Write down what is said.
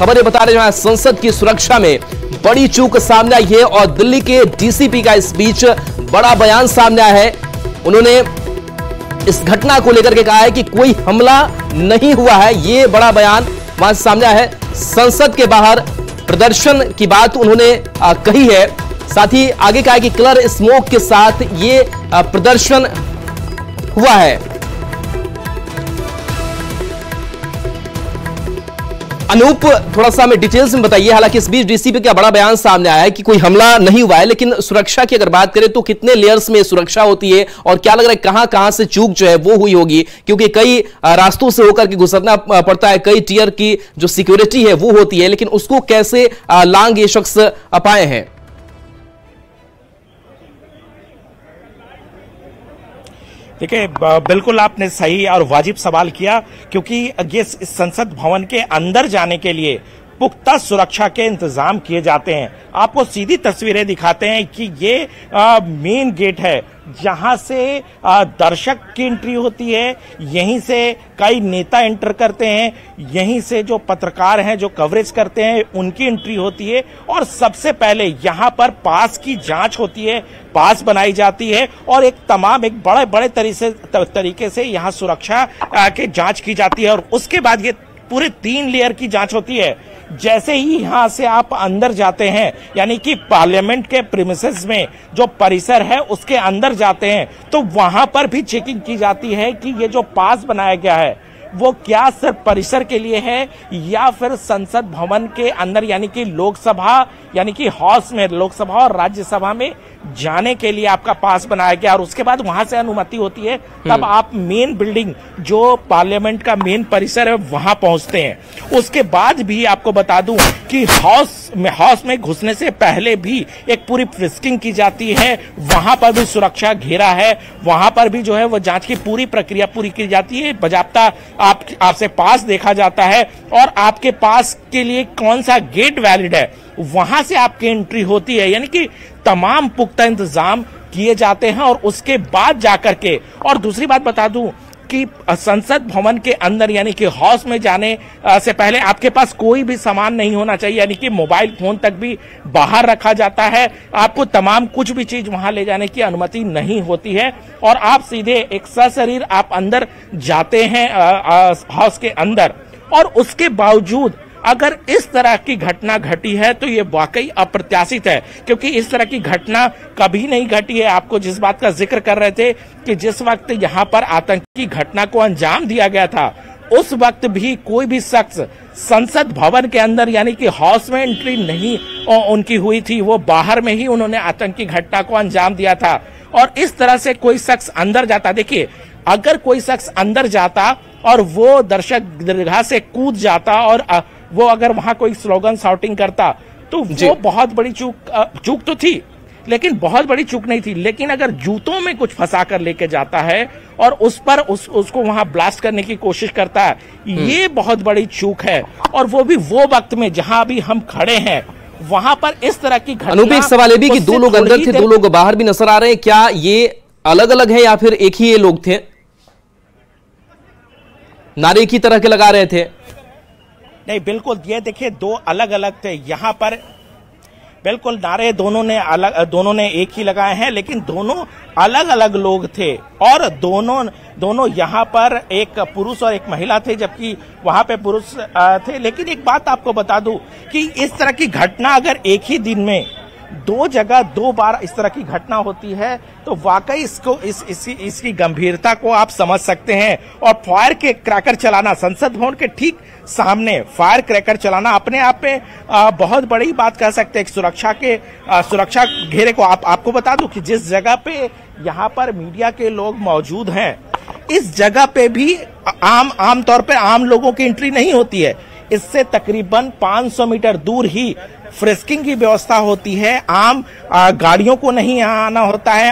खबर ये बता रहे हैं संसद की सुरक्षा में बड़ी चूक सामने आई है और दिल्ली के डीसीपी का इस बीच बड़ा बयान सामने आया है। उन्होंने इस घटना को लेकर के कहा है कि कोई हमला नहीं हुआ है। ये बड़ा बयान वहां से सामने आया है। संसद के बाहर प्रदर्शन की बात उन्होंने कही है। साथ ही आगे कहा है कि कलर स्मोक के साथ ये प्रदर्शन हुआ है। अनूप, थोड़ा सा हमें डिटेल्स में बताइए। हालांकि इस बीच डीसीपी का बड़ा बयान सामने आया है कि कोई हमला नहीं हुआ है, लेकिन सुरक्षा की अगर बात करें तो कितने लेयर्स में सुरक्षा होती है और क्या लग रहा है कहां से चूक जो है वो हुई होगी? क्योंकि कई रास्तों से होकर के गुजरना पड़ता है, कई टीयर की जो सिक्योरिटी है वो होती है, लेकिन उसको कैसे लांग ये शख्स पाए हैं? देखिए, बिल्कुल आपने सही और वाजिब सवाल किया, क्योंकि ये संसद भवन के अंदर जाने के लिए पुख्ता सुरक्षा के इंतजाम किए जाते हैं। आपको सीधी तस्वीरें दिखाते हैं कि ये मेन गेट है जहां से दर्शक की एंट्री होती है, यहीं से कई नेता एंटर करते हैं, यहीं से जो पत्रकार हैं जो कवरेज करते हैं उनकी एंट्री होती है और सबसे पहले यहां पर पास की जांच होती है, पास बनाई जाती है और एक बड़े तरीके से यहां सुरक्षा के जांच की जाती है और उसके बाद ये पूरे 3 लेयर की जांच होती है। जैसे ही यहां से आप अंदर जाते हैं, यानी कि पार्लियामेंट के प्रीमिसेस में जो परिसर है उसके अंदर जाते हैं, तो वहां पर भी चेकिंग की जाती है कि ये जो पास बनाया गया है वो क्या सिर्फ परिसर के लिए है या फिर संसद भवन के अंदर यानी कि लोकसभा यानी कि हाउस में लोकसभा और राज्यसभा में जाने के लिए आपका पास बनाया गया और उसके बाद वहां से अनुमति होती है, तब आप मेन बिल्डिंग जो पार्लियामेंट का मेन परिसर है वहां पहुंचते हैं। उसके बाद भी आपको बता दूं कि हाउस में घुसने से पहले भी एक पूरी फ्रिस्किंग की जाती है, वहां पर भी सुरक्षा घेरा है, वहां पर भी जो है वो जांच की पूरी प्रक्रिया पूरी की जाती है। बजाबता आपसे पास देखा जाता है और आपके पास के लिए कौन सा गेट वैलिड है वहां से आपकी एंट्री होती है, यानी कि तमाम पुख्ता इंतजाम किए जाते हैं और उसके बाद जाकर के। और दूसरी बात बता दूं कि संसद भवन के अंदर यानी कि हाउस में जाने से पहले आपके पास कोई भी सामान नहीं होना चाहिए, यानी कि मोबाइल फोन तक भी बाहर रखा जाता है। आपको तमाम कुछ भी चीज वहां ले जाने की अनुमति नहीं होती है और आप सीधे एक सशरीर आप अंदर जाते हैं हाउस के अंदर। और उसके बावजूद अगर इस तरह की घटना घटी है तो ये वाकई अप्रत्याशित है, क्योंकि इस तरह की घटना कभी नहीं घटी है। आपको जिस बात का जिक्र कर रहे थे कि जिस वक्त यहाँ पर आतंकी घटना को अंजाम दिया गया था उस वक्त भी कोई भी शख्स संसद भवन के अंदर यानी कि हाउस में एंट्री नहीं उनकी हुई थी, वो बाहर में ही उन्होंने आतंकी घटना को अंजाम दिया था। और इस तरह से कोई शख्स अंदर जाता, देखिए अगर कोई शख्स अंदर जाता और वो दर्शक दीर्घा से कूद जाता और वो अगर वहां कोई स्लोगन शाउटिंग करता तो वो बहुत बड़ी चूक तो थी, लेकिन बहुत बड़ी चूक नहीं थी। लेकिन अगर जूतों में कुछ फंसा कर लेके जाता है और उस पर उसको वहां ब्लास्ट करने की कोशिश करता है, ये बहुत बड़ी चूक है। और वो भी वो वक्त में जहां अभी हम खड़े हैं वहां पर इस तरह की घटना। अनूप, एक सवाल ये भी कि 2 लोग अंदर थे, 2 लोग बाहर भी नजर आ रहे हैं, क्या ये अलग अलग है या फिर एक ही ये लोग थे? नारे की तरह के लगा रहे थे? नहीं, बिल्कुल ये देखिए 2 अलग अलग थे। यहाँ पर बिल्कुल नारे दोनों ने एक ही लगाए हैं, लेकिन दोनों अलग अलग लोग थे और दोनों यहाँ पर एक पुरुष और एक महिला थे, जबकि वहां पे पुरुष थे। लेकिन एक बात आपको बता दूं कि इस तरह की घटना अगर एक ही दिन में 2 जगह 2 बार इस तरह की घटना होती है तो वाकई इसकी गंभीरता को आप समझ सकते हैं। और फायर के क्रैकर चलाना, संसद भवन के ठीक सामने फायर क्रैकर चलाना अपने आप में बहुत बड़ी बात कह सकते हैं। सुरक्षा घेरे को आपको बता दूं कि जिस जगह पे यहाँ पर मीडिया के लोग मौजूद हैं, इस जगह पे भी आम तौर पे आम लोगों की एंट्री नहीं होती है। इससे तकरीबन 500 मीटर दूर ही फ्रिस्किंग की व्यवस्था होती है। आम गाड़ियों को नहीं आना होता है।